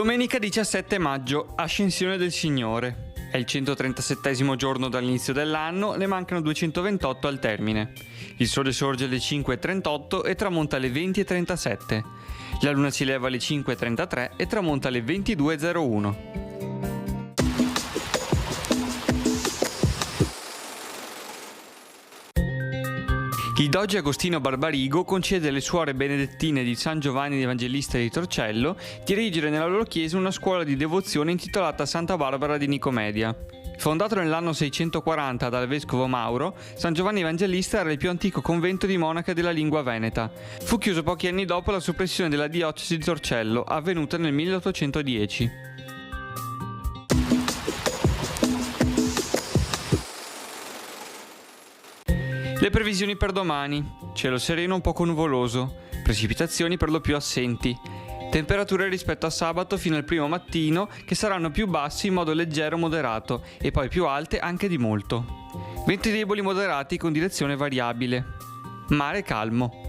Domenica 17 maggio, Ascensione del Signore. È il 137° giorno dall'inizio dell'anno, ne mancano 228 al termine. Il sole sorge alle 5:38 e tramonta alle 20:37. La luna si leva alle 5:33 e tramonta alle 22:01. Il doge Agostino Barbarigo concede alle suore benedettine di San Giovanni Evangelista di Torcello di erigere nella loro chiesa una scuola di devozione intitolata Santa Barbara di Nicomedia. Fondato nell'anno 640 dal vescovo Mauro, San Giovanni Evangelista era il più antico convento di monache della lingua veneta. Fu chiuso pochi anni dopo la soppressione della diocesi di Torcello, avvenuta nel 1810. Le previsioni per domani: cielo sereno un poco nuvoloso, precipitazioni per lo più assenti, temperature rispetto a sabato fino al primo mattino che saranno più bassi in modo leggero moderato e poi più alte anche di molto. Venti deboli moderati con direzione variabile. Mare calmo.